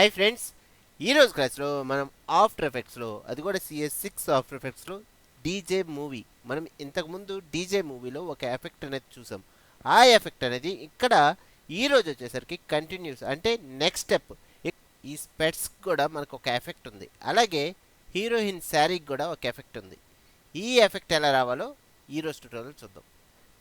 Hi friends, ఈరోజు క్లాస్లో మనం ఆఫ్టర్ ఎఫెక్ట్స్లో అది కూడా CS6 ఆఫ్టర్ ఎఫెక్ట్స్లో డీజే మూవీ మనం ఇంతకుముందు డీజే మూవీలో ఒక ఎఫెక్ట్ అనేది చూసాం. ఆ ఎఫెక్ట్ అనేది ఇక్కడ ఈరోజు వచ్చేసరికి కంటిన్యూస్ అంటే నెక్స్ట్ స్టెప్. ఈ స్పెట్స్ కూడా మనకు ఒక ఎఫెక్ట్ ఉంది, అలాగే హీరోయిన్ శారీకి కూడా ఒక ఎఫెక్ట్ ఉంది. ఈ ఎఫెక్ట్ ఎలా రావాలో ఈరోజు ట్యూటోరియల్ చూద్దాం.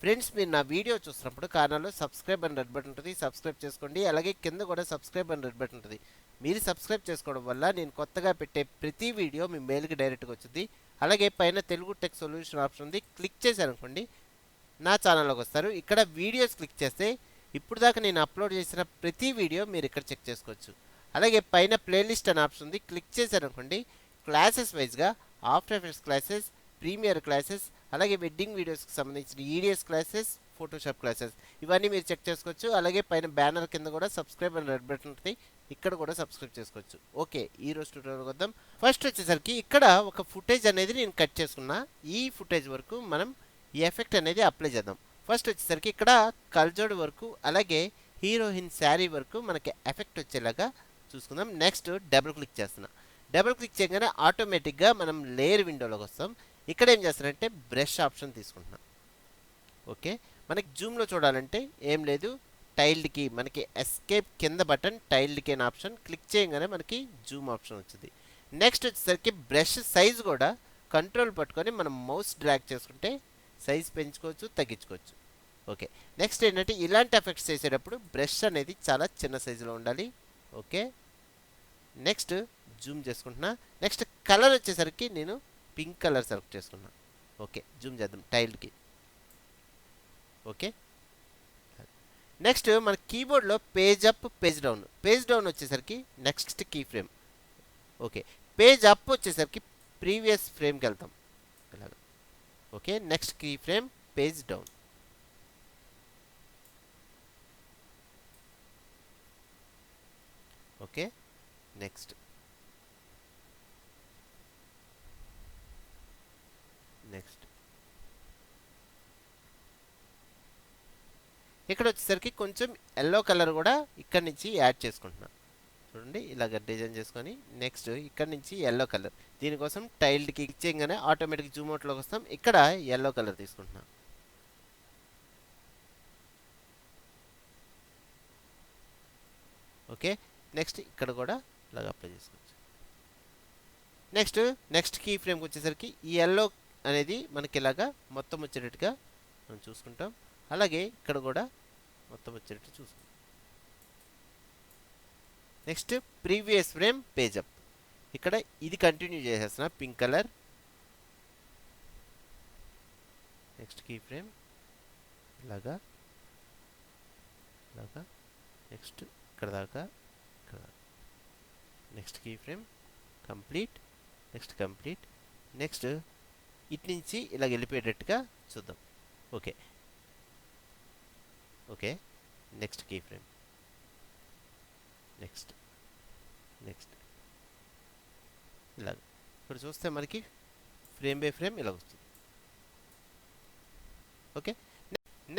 ఫ్రెండ్స్, మీరు నా వీడియో చూస్తున్నప్పుడు కారణంలో సబ్స్క్రైబ్ అని రెడ్ బటన్ ఉంటుంది, సబ్స్క్రైబ్ చేసుకోండి. అలాగే కింద కూడా సబ్స్క్రైబ్ అని రెడ్ బటన్ ఉంటుంది. మీరు సబ్స్క్రైబ్ చేసుకోవడం వల్ల నేను కొత్తగా పెట్టే ప్రతి వీడియో మీ మెయిల్కి డైరెక్ట్గా వచ్చింది. అలాగే పైన తెలుగు టెక్ సొల్యూషన్ ఆప్షన్ ఉంది, క్లిక్ చేశారనుకోండి నా ఛానల్లోకి వస్తారు. ఇక్కడ వీడియోస్ క్లిక్ చేస్తే ఇప్పుడు దాకా నేను అప్లోడ్ చేసిన ప్రతి వీడియో మీరు ఇక్కడ చెక్ చేసుకోవచ్చు. అలాగే పైన ప్లేలిస్ట్ అనే ఆప్షన్ ఉంది, క్లిక్ చేశారనుకోండి క్లాసెస్ వైజ్గా After Effects classes, Premiere classes, అలాగే వెడ్డింగ్ వీడియోస్కి సంబంధించిన ఈడిఎస్ క్లాసెస్, ఫోటోషాప్ క్లాసెస్ ఇవన్నీ మీరు చెక్ చేసుకోవచ్చు. అలాగే పైన బ్యానర్ కింద కూడా సబ్స్క్రైబ్ అని రెడ్ బటన్ ఉంటుంది, ఇక్కడ కూడా సబ్స్క్రైబ్ చేసుకోవచ్చు. ఓకే, ఈ రోజు ట్యూటోరియల్ వద్దాం. ఫస్ట్ వచ్చేసరికి ఇక్కడ ఒక ఫుటేజ్ అనేది నేను కట్ చేసుకున్నా. ఈ ఫుటేజ్ వరకు మనం ఈ ఎఫెక్ట్ అనేది అప్లై చేద్దాం. ఫస్ట్ వచ్చేసరికి ఇక్కడ కల్జోడ్ వరకు అలాగే హీరోయిన్ శారీ వరకు మనకి ఎఫెక్ట్ వచ్చేలాగా చూసుకుందాం. నెక్స్ట్ డబుల్ క్లిక్ చేస్తున్నా. డబుల్ క్లిక్ చేయగానే ఆటోమేటిక్గా మనం లేయర్ విండోలోకి వస్తాం. ఇక్కడ ఏం చేస్తానంటే బ్రష్ ఆప్షన్ తీసుకుంటున్నాం. ఓకే, మనకి జూమ్లో చూడాలంటే ఏం లేదు, టైల్డ్కి మనకి ఎస్కేప్ కింద బటన్ టైల్డ్కి అనే ఆప్షన్ క్లిక్ చేయగానే మనకి జూమ్ ఆప్షన్ వచ్చింది. నెక్స్ట్ వచ్చేసరికి బ్రష్ సైజ్ కూడా కంట్రోల్ పట్టుకొని మనం మౌస్ డ్రాగ్ చేసుకుంటే సైజ్ పెంచుకోవచ్చు, తగ్గించుకోవచ్చు. ఓకే, నెక్స్ట్ ఏంటంటే ఇలాంటి ఎఫెక్ట్స్ చేసేటప్పుడు బ్రష్ అనేది చాలా చిన్న సైజులో ఉండాలి. ఓకే, నెక్స్ట్ జూమ్ చేసుకుంటున్నా. నెక్స్ట్ కలర్ వచ్చేసరికి నేను పింక్ కలర్ సెలెక్ట్ చేసుకున్నా. ఓకే, జూమ్ చేద్దాం టైల్డ్కి. ఓకే, నెక్స్ట్ మన కీబోర్డ్లో page up, page down. Page down వచ్చేసరికి next key frame. Okay, page up వచ్చేసరికి ప్రీవియస్ ఫ్రేమ్కి వెళ్తాం ఇలాగా. Okay, next key frame page down. Okay, next next ఇక్కడ వచ్చేసరికి కొంచెం ఎల్లో కలర్ కూడా ఇక్కడ నుంచి యాడ్ చేసుకుంటున్నా. చూడండి ఇలాగ డిజైన్ చేసుకొని నెక్స్ట్ ఇక్కడ నుంచి ఎల్లో కలర్. దీనికోసం టైల్డ్కి క్లిక్ చేయగానే ఆటోమేటిక్ జూమ్ అవుట్లోకి వస్తాం. ఇక్కడ ఎల్లో కలర్ తీసుకుంటున్నా. ఓకే, నెక్స్ట్ ఇక్కడ కూడా ఇలాగ అప్లై చేసుకోవచ్చు. నెక్స్ట్ కీ ఫ్రేమ్కి వచ్చేసరికి ఈ ఎల్లో అనేది మనకి ఇలాగా మొత్తం వచ్చేటట్టుగా మనం చూసుకుంటాం. అలాగే ఇక్కడ కూడా మొత్తం వచ్చేటట్టు చూసుకుంటాం. Next previous frame page up. ఇక్కడ ఇది కంటిన్యూ చేసేస్తున్నా pink colour. Next key frame ఇలాగా ఇలాగా. నెక్స్ట్ ఇక్కడ దాకా ఇక్కడ. Next key frame complete. Next complete. Next ఇటు నుంచి ఇలా వెళ్ళిపోయేటట్టుగా చూద్దాం. Okay okay, next key frame. Next next ఇలాగ. ఇక్కడ చూస్తే మనకి ఫ్రేమ్ బై ఫ్రేమ్ ఇలా వస్తుంది. ఓకే,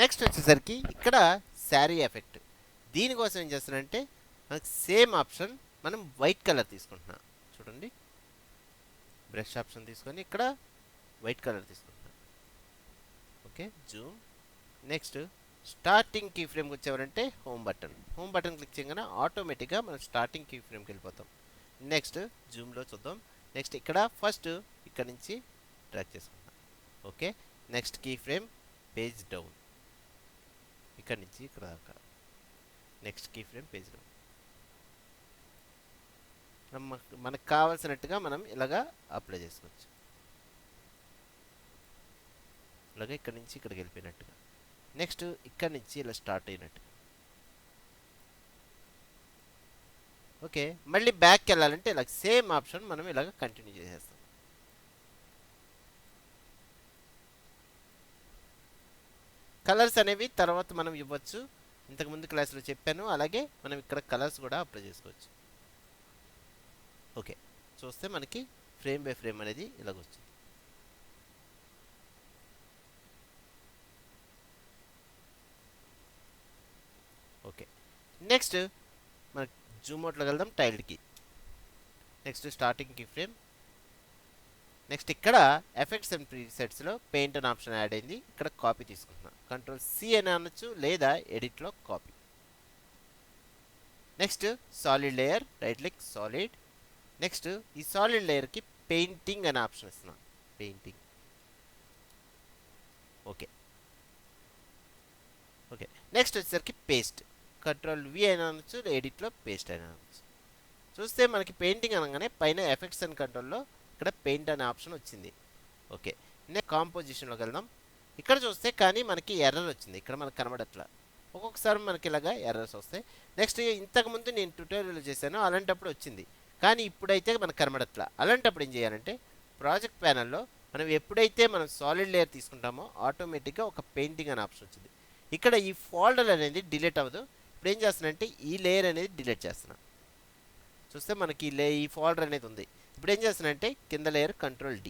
నెక్స్ట్ వచ్చేసరికి ఇక్కడ శారీ ఎఫెక్ట్. దీనికోసం ఏం చేస్తానంటే మనకి సేమ్ ఆప్షన్ మనం వైట్ కలర్ తీసుకుంటున్నాం. చూడండి బ్రష్ ఆప్షన్ తీసుకొని ఇక్కడ వైట్ కలర్ తీసుకుంటున్నాం. Okay, zoom. Next starting key ఫ్రేమ్కి వచ్చేవారంటే హోమ్ బటన్ క్లిక్ చేయగానే ఆటోమేటిక్గా మనం స్టార్టింగ్ కీ ఫ్రేమ్కి వెళ్ళిపోతాం. నెక్స్ట్ జూమ్లో చూద్దాం. నెక్స్ట్ ఇక్కడ ఫస్ట్ ఇక్కడ నుంచి డ్రాగ్ చేసుకుంటాం. Okay, next key frame page down. ఇక్కడ నుంచి ఇక్కడ దాకా. Next key frame page down. మనకు కావాల్సినట్టుగా మనం ఇలాగా అప్లై చేసుకోవచ్చు. ఇలాగా ఇక్కడ నుంచి ఇక్కడికి వెళ్ళిపోయినట్టుగా. నెక్స్ట్ ఇక్కడ నుంచి ఇలా స్టార్ట్ అయినట్టుగా. ఓకే, మళ్ళీ బ్యాక్కి వెళ్ళాలంటే ఇలా సేమ్ ఆప్షన్ మనం ఇలాగ కంటిన్యూ చేసేస్తాం. కలర్స్ అనేవి తర్వాత మనం ఇవ్వచ్చు, ఇంతకుముందు క్లాస్లో చెప్పాను. అలాగే మనం ఇక్కడ కలర్స్ కూడా అప్లై చేసుకోవచ్చు. ఓకే, చూస్తే మనకి ఫ్రేమ్ బై ఫ్రేమ్ అనేది ఇలాగ వచ్చింది. ఓకే, నెక్స్ట్ మన జూమ్ అవుట్లోకి వెళ్దాం, టైల్డ్కి. Next starting key frame. Next ఇక్కడ ఎఫెక్ట్స్ అండ్ ప్రీసెట్స్లో పెయింట్ అనే ఆప్షన్ యాడ్ అయింది. ఇక్కడ కాపీ తీసుకుంటున్నాను. Ctrl+C అని అనొచ్చు, లేదా ఎడిట్లో copy. Next solid layer, right click solid. Next ఈ సాలిడ్ లేయర్కి పెయింటింగ్ అనే ఆప్షన్ ఇస్తున్నాను. పెయింటింగ్. ఓకే. ఓకే. నెక్స్ట్ వచ్చేసరికి పేస్ట్. Ctrl+V అయినా అనొచ్చు, ఎడిట్లో పేస్ట్ అయినా అనొచ్చు. చూస్తే మనకి పెయింటింగ్ అనగానే పైన ఎఫెక్ట్స్ అండ్ కంట్రోల్లో ఇక్కడ పెయింట్ అనే ఆప్షన్ వచ్చింది. ఓకే. నెక్స్ట్ కాంపోజిషన్లోకి వెళ్దాం. ఇక్కడ చూస్తే కానీ మనకి ఎర్రర్ వచ్చింది. ఇక్కడ మనకు కనబడట్లా. ఒక్కొక్కసారి మనకి ఇలాగా ఎర్రర్స్ వస్తాయి. నెక్స్ట్ ఇంతకుముందు నేను ట్యూటోరియల్ చేశాను, అలాంటప్పుడు వచ్చింది. కానీ ఇప్పుడైతే మనకు కనబడట్లా. అలాంటప్పుడు ఏం చేయాలంటే ప్రాజెక్ట్ ప్యానల్లో మనం ఎప్పుడైతే మనం సాలిడ్ లేయర్ తీసుకుంటామో ఆటోమేటిక్గా ఒక పెయింటింగ్ అనే ఆప్షన్ వచ్చింది. ఇక్కడ ఈ ఫోల్డర్ అనేది డిలీట్ అవ్వదు. ఇప్పుడు ఏం చేస్తున్నానంటే ఈ లేయర్ అనేది డిలీట్ చేస్తున్నాను. చూస్తే మనకి ఈ ఫోల్డర్ అనేది ఉంది. ఇప్పుడు ఏం చేస్తున్నానంటే కింద లేయర్ Ctrl+D.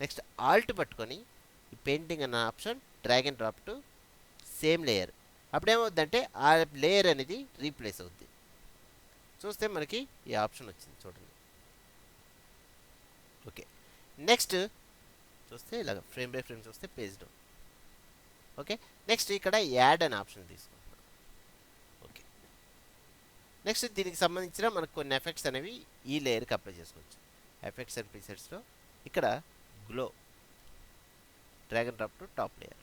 నెక్స్ట్ ఆల్ట్ పట్టుకొని ఈ పెయింటింగ్ అన్న option drag and drop to same layer. అప్పుడు ఏమవుద్దంటే ఆ లేయర్ అనేది రీప్లేస్ అవుద్ది. చూస్తే మనకి ఈ ఆప్షన్ వచ్చింది చూడండి. ఓకే. నెక్స్ట్ చూస్తే ఇలాగ ఫ్రేమ్ బై ఫ్రేమ్ చూస్తే పేజ్ డౌన్. ఓకే. నెక్స్ట్ ఇక్కడ యాడ్ అనే ఆప్షన్ తీసుకుంటున్నాం. ఓకే. నెక్స్ట్ దీనికి సంబంధించిన మనకు కొన్ని ఎఫెక్ట్స్ అనేవి ఈ లేయర్కి అప్లై చేసుకోవచ్చు. ఎఫెక్ట్స్ అండ్ ప్రీసెట్స్లో ఇక్కడ glow, drag and drop to top layer.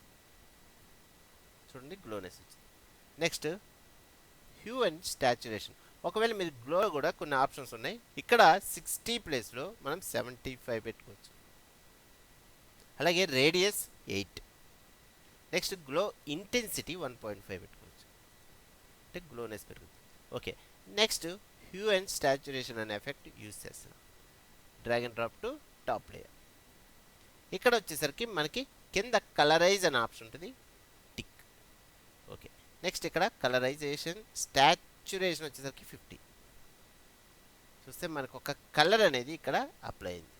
చూడండి గ్లోనెస్ వచ్చింది. Next hue and saturation. ఒకవేళ మీరు గ్లో కూడా కొన్ని ఆప్షన్స్ ఉన్నాయి. ఇక్కడ 60 ప్లేస్లో మనం 75 పెట్టుకోవచ్చు. అలాగే రేడియస్ 8. నెక్స్ట్ గ్లో ఇంటెన్సిటీ 1.5 పెట్టుకోవచ్చు, అంటే గ్లోనెస్ పెరుగుతుంది. ఓకే. నెక్స్ట్ హ్యూ అండ్ స్టాచ్యురేషన్ అనే ఎఫెక్ట్ యూజ్ చేస్తున్నాం. Drag and drop to top layer. ఇక్కడ వచ్చేసరికి మనకి కింద కలరైజ్ అనే ఆప్షన్ ఉంటుంది, టిక్. ఓకే. నెక్స్ట్ ఇక్కడ కలరైజేషన్ స్టాచ్యురేషన్ వచ్చేసరికి 50. చూస్తే మనకు ఒక కలర్ అనేది ఇక్కడ అప్లై అయింది.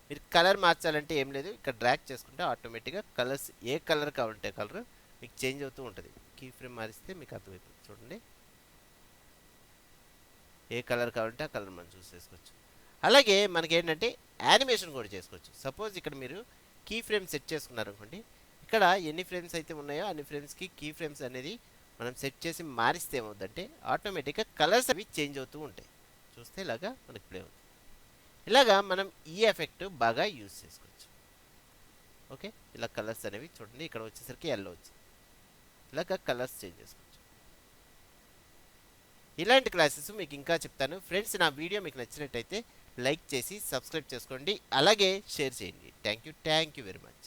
మీరు కలర్ మార్చాలంటే ఏం లేదు, ఇక్కడ డ్రాగ్ చేసుకుంటే ఆటోమేటిక్గా కలర్స్ ఏ కలర్ కావాలంటే కలర్ మీకు చేంజ్ అవుతూ ఉంటుంది. కీ ఫ్రేమ్ మారిస్తే మీకు అర్థమవుతుంది. చూడండి ఏ కలర్ కావాలంటే ఆ కలర్ మనం చూస్ చేసుకోవచ్చు. అలాగే మనకి ఏంటంటే యానిమేషన్ కూడా చేసుకోవచ్చు. సపోజ్ ఇక్కడ మీరు కీ ఫ్రేమ్ సెట్ చేసుకున్నారు అనుకోండి, ఇక్కడ ఎన్ని ఫ్రేమ్స్ అయితే ఉన్నాయో అన్ని ఫ్రేమ్స్కి కీ ఫ్రేమ్స్ అనేది మనం సెట్ చేసి మారిస్తే ఏమవుతుందంటే ఆటోమేటిక్గా కలర్స్ అవి చేంజ్ అవుతూ ఉంటాయి. చూస్తే ఇలాగా మనకి ప్లే అవుతుంది. ఇలాగా మనం ఈ ఎఫెక్ట్ బాగా యూజ్ చేసుకోవచ్చు. ఓకే. ఇలా కలర్స్ అనేవి చూడండి ఇక్కడ వచ్చేసరికి ఎల్లో వచ్చింది. ఇలాగా కలర్స్ చేంజ్ చేసుకోవచ్చు. ఇలాంటి క్లాసెస్ మీకు ఇంకా చెప్తాను. ఫ్రెండ్స్, నా వీడియో మీకు నచ్చినట్టయితే లైక్ చేసి సబ్స్క్రైబ్ చేసుకోండి, అలాగే షేర్ చేయండి. Thank you very much.